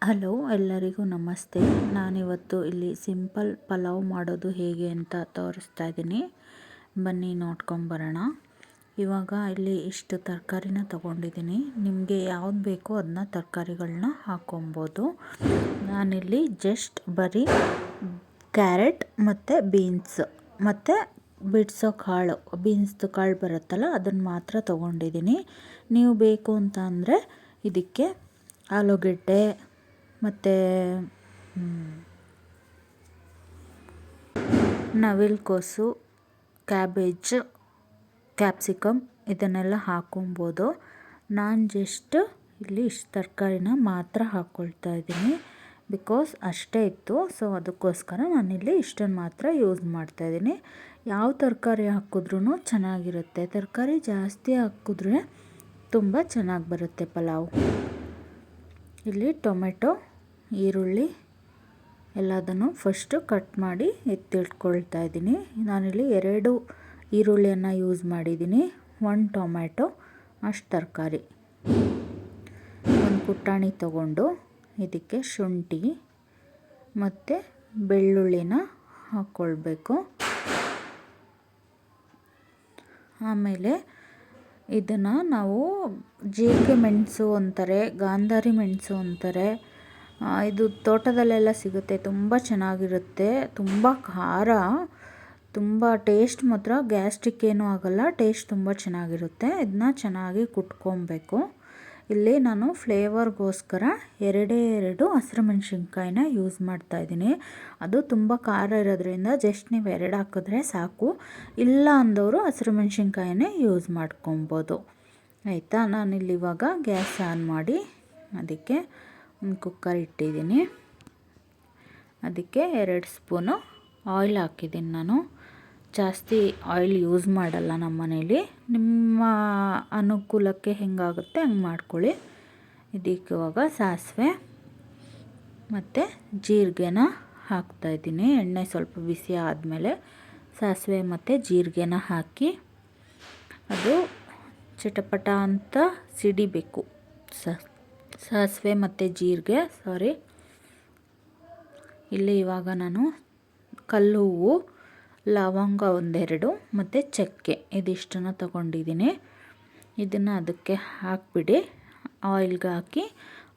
Hello, ಎಲ್ಲರಿಗೂ ನಮಸ್ತೆ. ನಾನಿವತ್ತು ಇಲ್ಲಿ ಸಿಂಪಲ್ ಪಲಾವ್ ಮಾಡೋದು ಹೇಗೆ ಅಂತ ತೋರಿಸ್ತಾ ಇದ್ದೀನಿ. ಬನ್ನಿ ನೋಡ್ಕೊಂಬರೋಣ. ಇವಾಗ ಇಲ್ಲಿ ಇಷ್ಟು ತರಕಾರಿನ ತೊಗೊಂಡಿದ್ದೀನಿ. ನಿಮಗೆ ಯಾವ್ದು ಬೇಕೋ ಅದನ್ನ ತರಕಾರಿಗಳನ್ನ ಹಾಕ್ಕೊಬೋದು. ನಾನಿಲ್ಲಿ ಜಸ್ಟ್ ಬರೀ ಕ್ಯಾರೆಟ್ ಮತ್ತು ಬೀನ್ಸ್ ಮತ್ತು ಬಿಡಿಸೋ ಕಾಳು, ಬೀನ್ಸ್ದು ಕಾಳು ಬರುತ್ತಲ್ಲ ಅದನ್ನು ಮಾತ್ರ ತೊಗೊಂಡಿದ್ದೀನಿ. ನೀವು ಬೇಕು ಅಂತ ಅಂದರೆ ಇದಕ್ಕೆ ಆಲೂಗೆಡ್ಡೆ ಮತ್ತು ನವಿಲುಕೋಸು, ಕ್ಯಾಬೇಜ್, ಕ್ಯಾಪ್ಸಿಕಮ್ ಇದನ್ನೆಲ್ಲ ಹಾಕ್ಕೊಬೋದು. ನಾನು ಜಸ್ಟ್ ಇಲ್ಲಿ ಇಷ್ಟು ತರಕಾರಿನ ಮಾತ್ರ ಹಾಕ್ಕೊಳ್ತಾ ಇದ್ದೀನಿ. ಬಿಕಾಸ್ ಅಷ್ಟೇ ಇತ್ತು, ಸೊ ಅದಕ್ಕೋಸ್ಕರ ನಾನಿಲ್ಲಿ ಇಷ್ಟನ್ನು ಮಾತ್ರ ಯೂಸ್ ಮಾಡ್ತಾಯಿದ್ದೀನಿ. ಯಾವ ತರಕಾರಿ ಹಾಕಿದ್ರೂ ಚೆನ್ನಾಗಿರುತ್ತೆ. ತರಕಾರಿ ಜಾಸ್ತಿ ಹಾಕಿದ್ರೆ ತುಂಬ ಚೆನ್ನಾಗಿ ಬರುತ್ತೆ ಪಲಾವ್. ಇಲ್ಲಿ ಟೊಮೆಟೊ, ಈರುಳ್ಳಿ ಎಲ್ಲದನ್ನು ಫಸ್ಟು ಕಟ್ ಮಾಡಿ ಎತ್ತಿಟ್ಕೊಳ್ತಾ ಇದ್ದೀನಿ. ನಾನಿಲ್ಲಿ 2 ಈರುಳ್ಳಿಯನ್ನು ಯೂಸ್ ಮಾಡಿದ್ದೀನಿ, 1 ಟೊಮೆಟೊ, ಅಷ್ಟು ತರಕಾರಿ. ಒಂದು ಪುಟಾಣಿ ತಗೊಂಡು ಇದಕ್ಕೆ ಶುಂಠಿ ಮತ್ತು ಬೆಳ್ಳುಳ್ಳಿನ ಹಾಕ್ಕೊಳ್ಬೇಕು. ಆಮೇಲೆ ಇದನ್ನು ನಾವು ಜೀರಿಗೆ ಮೆಣಸು ಅಂತಾರೆ, ಗಾಂಧಾರಿ ಮೆಣಸು ಅಂತಾರೆ. ಇದು ತೋಟದಲ್ಲೆಲ್ಲ ಸಿಗುತ್ತೆ, ತುಂಬ ಚೆನ್ನಾಗಿರುತ್ತೆ. ತುಂಬ ಖಾರ, ತುಂಬ ಟೇಸ್ಟ್ ಮಾತ್ರ ಗ್ಯಾಸ್ಟ್ರಿಕ್ ಏನೂ ಆಗೋಲ್ಲ, ಟೇಸ್ಟ್ ತುಂಬ ಚೆನ್ನಾಗಿರುತ್ತೆ. ಇದನ್ನ ಚೆನ್ನಾಗಿ ಕುಟ್ಕೊಬೇಕು. ಇಲ್ಲಿ ನಾನು ಫ್ಲೇವರ್ಗೋಸ್ಕರ 2 ಹಸಿರು ಮೆಣಸಿನ್ಕಾಯಿನ ಯೂಸ್ ಮಾಡ್ತಾಯಿದ್ದೀನಿ. ಅದು ತುಂಬ ಖಾರ ಇರೋದ್ರಿಂದ ಜಸ್ಟ್ ನೀವು 2 ಹಾಕಿದ್ರೆ ಸಾಕು. ಇಲ್ಲ ಅಂದವರು ಹಸಿರು ಮೆಣಸಿನ್ಕಾಯಿನೇ ಯೂಸ್ ಮಾಡ್ಕೊಬೋದು. ಆಯಿತಾ? ನಾನಿಲ್ಲಿ ಇವಾಗ ಗ್ಯಾಸ್ ಆನ್ ಮಾಡಿ ಅದಕ್ಕೆ ಒಂದು ಕುಕ್ಕರ್ ಇಟ್ಟಿದ್ದೀನಿ. ಅದಕ್ಕೆ 2 ಸ್ಪೂನು ಆಯಿಲ್ ಹಾಕಿದ್ದೀನಿ. ನಾನು ಜಾಸ್ತಿ ಆಯಿಲ್ ಯೂಸ್ ಮಾಡಲ್ಲ ನಮ್ಮ ಮನೇಲಿ. ನಿಮ್ಮ ಅನುಕೂಲಕ್ಕೆ ಹೆಂಗಾಗುತ್ತೆ ಹಂಗೆ ಮಾಡ್ಕೊಳ್ಳಿ. ಇದಕ್ಕೆ ಇವಾಗ ಸಾಸಿವೆ ಮತ್ತು ಜೀರಿಗೆನ ಹಾಕ್ತಾಯಿದ್ದೀನಿ. ಎಣ್ಣೆ ಸ್ವಲ್ಪ ಬಿಸಿ ಆದಮೇಲೆ ಸಾಸಿವೆ ಮತ್ತು ಜೀರಿಗೆನ ಹಾಕಿ ಅದು ಚಟಪಟ ಅಂತ ಸಿಡಿಬೇಕು. ಸಾಸಿವೆ ಮತ್ತು ಜೀರಿಗೆ ಇಲ್ಲಿ ಇವಾಗ ನಾನು ಕಲ್ಲು ಹೂವು, ಲವಂಗ 1-2 ಮತ್ತು ಚಕ್ಕೆ ಇದಿಷ್ಟನ್ನು ತಗೊಂಡಿದ್ದೀನಿ. ಇದನ್ನು ಅದಕ್ಕೆ ಹಾಕಿಬಿಡಿ. ಆಯಿಲ್ಗೆ ಹಾಕಿ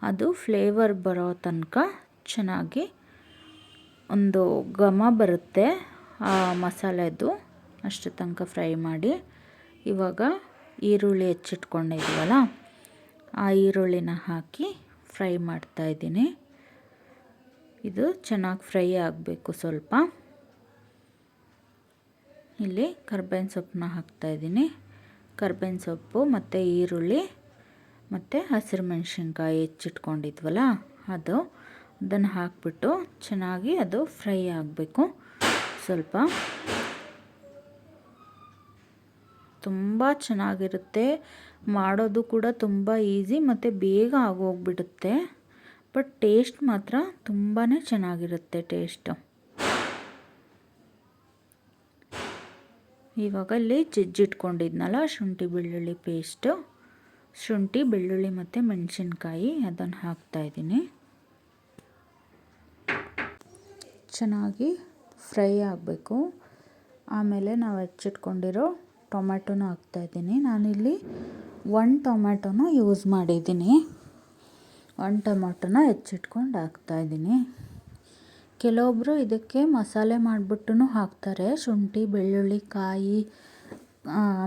ಅದು ಫ್ಲೇವರ್ ಬರೋ ತನಕ ಚೆನ್ನಾಗಿ ಒಂದು ಘಮ ಬರುತ್ತೆ ಆ ಮಸಾಲೆದು, ಅಷ್ಟು ತನಕ ಫ್ರೈ ಮಾಡಿ. ಇವಾಗ ಈರುಳ್ಳಿ ಹೆಚ್ಚಿಟ್ಕೊಂಡಿದ್ದೀವಲ್ಲ ಆ ಈರುಳ್ಳಿನ ಹಾಕಿ ಫ್ರೈ ಮಾಡ್ತಾಯಿದ್ದೀನಿ. ಇದು ಚೆನ್ನಾಗಿ ಫ್ರೈ ಆಗಬೇಕು ಸ್ವಲ್ಪ. ಇಲ್ಲಿ ಕರ್ಬೇವಿನ ಸೊಪ್ಪನ್ನ ಹಾಕ್ತಾಯಿದ್ದೀನಿ. ಕರ್ಬೇವಿನ ಸೊಪ್ಪು ಮತ್ತು ಈರುಳ್ಳಿ ಮತ್ತು ಹಸಿರು ಮೆಣಸಿನ್ಕಾಯಿ ಹೆಚ್ಚಿಟ್ಕೊಂಡಿದ್ವಲ್ಲ ಅದನ್ನು ಹಾಕಿಬಿಟ್ಟು ಚೆನ್ನಾಗಿ ಅದು ಫ್ರೈ ಆಗಬೇಕು ಸ್ವಲ್ಪ. ತುಂಬ ಚೆನ್ನಾಗಿರುತ್ತೆ. ಮಾಡೋದು ಕೂಡ ತುಂಬ ಈಸಿ ಮತ್ತು ಬೇಗ ಆಗೋಗ್ಬಿಡುತ್ತೆ. ಬಟ್ ಟೇಸ್ಟ್ ಮಾತ್ರ ತುಂಬಾ ಚೆನ್ನಾಗಿರುತ್ತೆ ಟೇಸ್ಟು. ಇವಾಗ ಇಲ್ಲಿ ಜಜ್ಜಿಟ್ಕೊಂಡಿದ್ನಲ್ಲ ಶುಂಠಿ ಬೆಳ್ಳುಳ್ಳಿ ಪೇಸ್ಟು, ಶುಂಠಿ ಬೆಳ್ಳುಳ್ಳಿ ಮತ್ತು ಮೆಣಸಿನ್ಕಾಯಿ ಅದನ್ನು ಹಾಕ್ತಾಯಿದ್ದೀನಿ. ಚೆನ್ನಾಗಿ ಫ್ರೈ ಆಗಬೇಕು. ಆಮೇಲೆ ನಾವು ಹೆಚ್ಚಿಟ್ಕೊಂಡಿರೋ ಟೊಮೆಟೊನ ಹಾಕ್ತಾಯಿದ್ದೀನಿ. ನಾನಿಲ್ಲಿ 1 ಟೊಮೆಟೊನ ಯೂಸ್ ಮಾಡಿದ್ದೀನಿ. 1 ಟೊಮೆಟೊನ ಹೆಚ್ಚಿಟ್ಕೊಂಡು ಹಾಕ್ತಾಯಿದ್ದೀನಿ. ಕೆಲವೊಬ್ಬರು ಇದಕ್ಕೆ ಮಸಾಲೆ ಮಾಡಿಬಿಟ್ಟು ಹಾಕ್ತಾರೆ, ಶುಂಠಿ ಬೆಳ್ಳುಳ್ಳಿ ಕಾಯಿ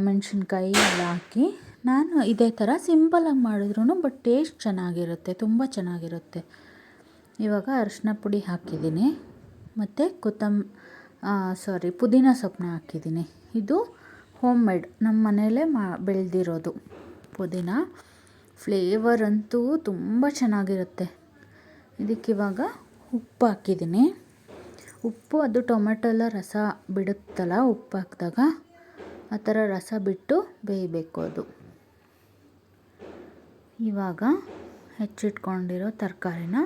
ಮೆಣಸಿನ್ಕಾಯಿ ಎಲ್ಲ ಹಾಕಿ. ನಾನು ಇದೇ ಥರ ಸಿಂಪಲಾಗಿ ಮಾಡಿದ್ರು ಬಟ್ ಟೇಸ್ಟ್ ಚೆನ್ನಾಗಿರುತ್ತೆ, ತುಂಬ ಚೆನ್ನಾಗಿರುತ್ತೆ. ಇವಾಗ ಅರಿಶಿನ ಪುಡಿ ಹಾಕಿದ್ದೀನಿ ಮತ್ತು ಪುದೀನ ಸೊಪ್ಪನ್ನ ಹಾಕಿದ್ದೀನಿ. ಇದು ಹೋಮ್ ಮೇಡ್, ನಮ್ಮ ಮನೆಯಲ್ಲೇ ಬೆಳೆದಿರೋದು ಪುದೀನ. ಫ್ಲೇವರ್ ಅಂತೂ ತುಂಬ ಚೆನ್ನಾಗಿರುತ್ತೆ. ಇದಕ್ಕಿವಾಗ ಉಪ್ಪು ಹಾಕಿದ್ದೀನಿ. ಉಪ್ಪು ಅದು ಟೊಮೆಟೊ ಎಲ್ಲ ರಸ ಬಿಡುತ್ತಲ್ಲ ಉಪ್ಪು ಹಾಕಿದಾಗ, ಆ ಥರ ರಸ ಬಿಟ್ಟು ಬೇಯಬೇಕು ಅದು. ಇವಾಗ ಹೆಚ್ಚಿಟ್ಕೊಂಡಿರೋ ತರಕಾರಿನ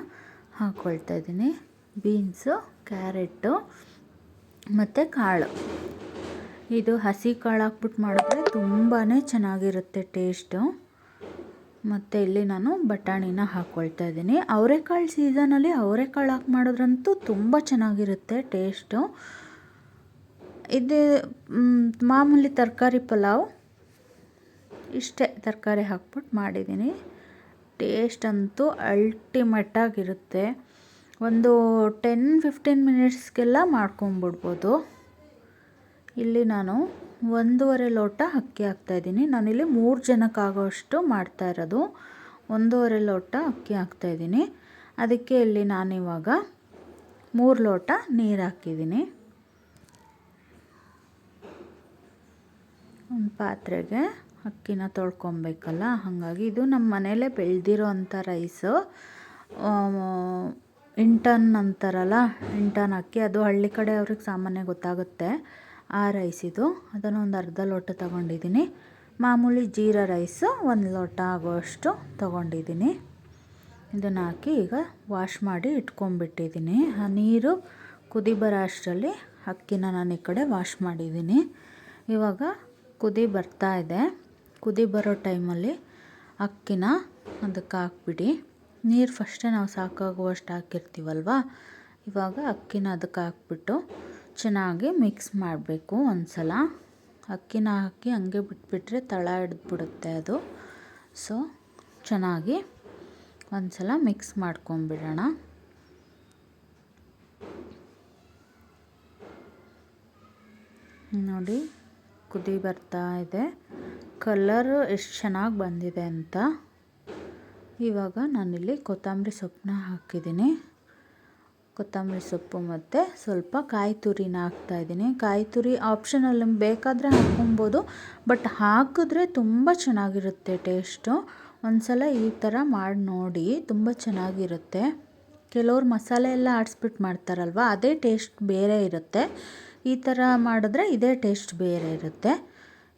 ಹಾಕ್ಕೊಳ್ತಾ ಇದ್ದೀನಿ. ಬೀನ್ಸು, ಕ್ಯಾರೆಟು ಮತ್ತು ಕಾಳು. ಇದು ಹಸಿ ಕಾಳು ಹಾಕ್ಬಿಟ್ಟು ಮಾಡಿದ್ರೆ ತುಂಬಾ ಚೆನ್ನಾಗಿರುತ್ತೆ ಟೇಸ್ಟು. ಮತ್ತು ಇಲ್ಲಿ ನಾನು ಬಟಾಣಿನ ಹಾಕ್ಕೊಳ್ತಾ ಇದ್ದೀನಿ. ಅವರೆಕಾಳು ಸೀಸನಲ್ಲಿ ಅವರೆಕಾಳು ಹಾಕಿ ಮಾಡಿದ್ರಂತೂ ತುಂಬ ಚೆನ್ನಾಗಿರುತ್ತೆ ಟೇಸ್ಟು. ಇದು ಮಾಮೂಲಿ ತರಕಾರಿ ಪಲಾವ್, ಇಷ್ಟೇ ತರಕಾರಿ ಹಾಕ್ಬಿಟ್ಟು ಮಾಡಿದ್ದೀನಿ. ಟೇಸ್ಟ್ ಅಂತೂ ಅಲ್ಟಿಮೇಟಾಗಿರುತ್ತೆ. ಒಂದು 10-15 ಮಿನಿಟ್ಸ್ಗೆಲ್ಲ ಮಾಡ್ಕೊಂಬಿಡ್ಬೋದು. ಇಲ್ಲಿ ನಾನು 1.5 ಲೋಟ ಅಕ್ಕಿ ಹಾಕ್ತಾಯಿದ್ದೀನಿ. ನಾನಿಲ್ಲಿ 3 ಜನಕ್ಕಾಗೋಷ್ಟು ಮಾಡ್ತಾ ಇರೋದು. 1.5 ಲೋಟ ಅಕ್ಕಿ ಹಾಕ್ತಾಯಿದ್ದೀನಿ. ಅದಕ್ಕೆ ಇಲ್ಲಿ ನಾನಿವಾಗ 3 ಲೋಟ ನೀರು ಹಾಕಿದ್ದೀನಿ. ಒಂದು ಪಾತ್ರೆಗೆ ಅಕ್ಕಿನ ತೊಳ್ಕೊಬೇಕಲ್ಲ, ಹಾಗಾಗಿ ಇದು ನಮ್ಮ ಮನೇಲೇ ಬೆಳೆದಿರೋ ಅಂಥ ರೈಸು. ಇಂಟನ್ ಅಂತಾರಲ್ಲ, ಇಂಟನ್ ಅಕ್ಕಿ, ಅದು ಹಳ್ಳಿ ಕಡೆ ಅವ್ರಿಗೆ ಸಾಮಾನ್ಯ ಗೊತ್ತಾಗುತ್ತೆ ಆ ರೈಸ್ ಇದು. ಅದನ್ನು ಒಂದು ಅರ್ಧ ಲೋಟ ತೊಗೊಂಡಿದ್ದೀನಿ. ಮಾಮೂಲಿ ಜೀರಾ ರೈಸು 1 ಲೋಟ ಆಗೋಷ್ಟು ತೊಗೊಂಡಿದ್ದೀನಿ. ಇದನ್ನು ಹಾಕಿ ಈಗ ವಾಶ್ ಮಾಡಿ ಇಟ್ಕೊಂಡ್ಬಿಟ್ಟಿದ್ದೀನಿ. ಆ ನೀರು ಕುದಿ ಬರೋ ಅಷ್ಟರಲ್ಲಿ ಅಕ್ಕಿನ ನಾನು ಈ ಕಡೆ ವಾಶ್ ಮಾಡಿದ್ದೀನಿ. ಇವಾಗ ಕುದಿ ಬರ್ತಾ ಇದೆ. ಕುದಿ ಬರೋ ಟೈಮಲ್ಲಿ ಅಕ್ಕಿನ ಅದಕ್ಕೆ ಹಾಕ್ಬಿಡಿ. ನೀರು ಫಸ್ಟೇ ನಾವು ಸಾಕಾಗುವಷ್ಟು ಹಾಕಿರ್ತೀವಲ್ವ, ಇವಾಗ ಅಕ್ಕಿನ ಅದಕ್ಕೆ ಹಾಕ್ಬಿಟ್ಟು ಚೆನ್ನಾಗಿ ಮಿಕ್ಸ್ ಮಾಡಬೇಕು. ಒಂದು ಸಲ ಅಕ್ಕಿನ ಹಾಕಿ ಹಂಗೆ ಬಿಟ್ಬಿಟ್ರೆ ತಳ ಹಿಡಿದ್ಬಿಡುತ್ತೆ ಅದು. ಸೊ ಚೆನ್ನಾಗಿ ಒಂದು ಸಲ ಮಿಕ್ಸ್ ಮಾಡ್ಕೊಂಬಿಡೋಣ. ನೋಡಿ ಕುದಿ ಬರ್ತಾ ಇದೆ. ಕಲರು ಎಷ್ಟು ಚೆನ್ನಾಗಿ ಬಂದಿದೆ ಅಂತ. ಇವಾಗ ನಾನಿಲ್ಲಿ ಕೊತ್ತಂಬರಿ ಸೊಪ್ಪನ್ನ ಹಾಕಿದ್ದೀನಿ. ಕೊತ್ತಂಬರಿ ಸೊಪ್ಪು ಮತ್ತು ಸ್ವಲ್ಪ ಕಾಯಿ ತುರಿನ ಹಾಕ್ತಾಯಿದ್ದೀನಿ. ಕಾಯಿ ತುರಿ ಆಪ್ಷನಲ್, ಬೇಕಾದರೆ ಹಾಕ್ಕೊಬೋದು, ಬಟ್ ಹಾಕಿದ್ರೆ ತುಂಬ ಚೆನ್ನಾಗಿರುತ್ತೆ ಟೇಸ್ಟು. ಒಂದು ಸಲ ಈ ಥರ ಮಾಡಿ ನೋಡಿ, ತುಂಬ ಚೆನ್ನಾಗಿರುತ್ತೆ. ಕೆಲವ್ರು ಮಸಾಲೆ ಎಲ್ಲ ಆಡಿಸ್ಬಿಟ್ಟು ಮಾಡ್ತಾರಲ್ವ, ಅದೇ ಟೇಸ್ಟ್ ಬೇರೆ ಇರುತ್ತೆ. ಈ ಥರ ಮಾಡಿದ್ರೆ ಇದೇ ಟೇಸ್ಟ್ ಬೇರೆ ಇರುತ್ತೆ.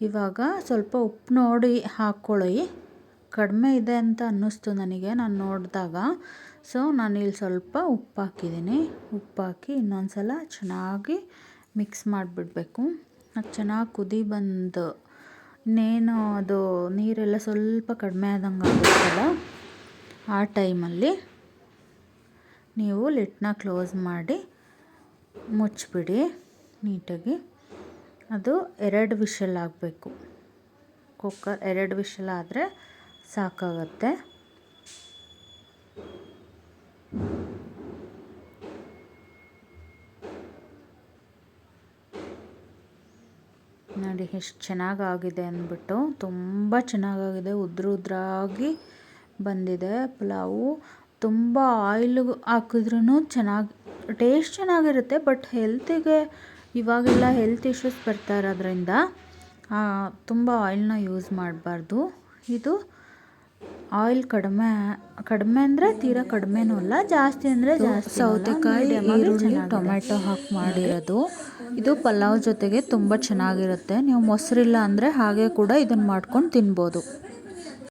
ಇವಾಗ ಸ್ವಲ್ಪ ಉಪ್ಪು ನೋಡಿ ಹಾಕ್ಕೊಳ್ಳಿ. ಕಡಿಮೆ ಇದೆ ಅಂತ ಅನ್ನಿಸ್ತು ನನಗೆ ನಾನು ನೋಡಿದಾಗ. ಸೊ ನಾನಿಲ್ಲಿ ಸ್ವಲ್ಪ ಉಪ್ಪು ಹಾಕಿದ್ದೀನಿ. ಉಪ್ಪು ಹಾಕಿ ಇನ್ನೊಂದು ಸಲ ಚೆನ್ನಾಗಿ ಮಿಕ್ಸ್ ಮಾಡಿಬಿಡ್ಬೇಕು. ಅದು ಚೆನ್ನಾಗಿ ಕುದಿ ಬಂದು ಇನ್ನೇನು ಅದು ನೀರೆಲ್ಲ ಸ್ವಲ್ಪ ಕಡಿಮೆ ಆದಂಗೆ ಆಗುತ್ತಲ್ಲ, ಆ ಟೈಮಲ್ಲಿ ನೀವು ಲಿಡ್ನ ಕ್ಲೋಸ್ ಮಾಡಿ ಮುಚ್ಚಿಬಿಡಿ ನೀಟಾಗಿ. ಅದು 2 ವಿಷಲ್ ಆಗಬೇಕು. ಕುಕ್ಕರ್ 2 ವಿಷಲ್ ಆದರೆ ಸಾಕಾಗತ್ತೆ. ನೋಡಿ ಎಷ್ಟು ಚೆನ್ನಾಗಾಗಿದೆ ಅಂದ್ಬಿಟ್ಟು. ತುಂಬ ಚೆನ್ನಾಗಾಗಿದೆ, ಉದ್ರಾಗಿ ಬಂದಿದೆ ಪಲಾವು. ತುಂಬ ಆಯಿಲ್ ಹಾಕಿದ್ರೂ ಚೆನ್ನಾಗಿ ಟೇಸ್ಟ್ ಚೆನ್ನಾಗಿರುತ್ತೆ. ಬಟ್ ಹೆಲ್ತಿಗೆ ಇವಾಗೆಲ್ಲ ಹೆಲ್ತ್ ಇಶ್ಯೂಸ್ ಬರ್ತಾ ಇರೋದ್ರಿಂದ ತುಂಬ ಆಯಿಲ್ನ ಯೂಸ್ ಮಾಡಬಾರ್ದು. ಇದು ಆಯಿಲ್ ಕಡಿಮೆ ಅಂದರೆ ತೀರಾ ಕಡಿಮೆನೂ ಅಲ್ಲ, ಜಾಸ್ತಿ ಅಂದರೆ ಜಾಸ್ತಿ. ಸೌತೆಕಾಯಿ, ಈರುಳ್ಳಿ, ಟೊಮೆಟೊ ಹಾಕಿ ಮಾಡಿರೋದು. ಇದು ಪಲಾವ್ ಜೊತೆಗೆ ತುಂಬ ಚೆನ್ನಾಗಿರುತ್ತೆ. ನೀವು ಮೊಸರಿಲ್ಲ ಅಂದರೆ ಹಾಗೆ ಕೂಡ ಇದನ್ನು ಮಾಡ್ಕೊಂಡು ತಿನ್ಬೋದು.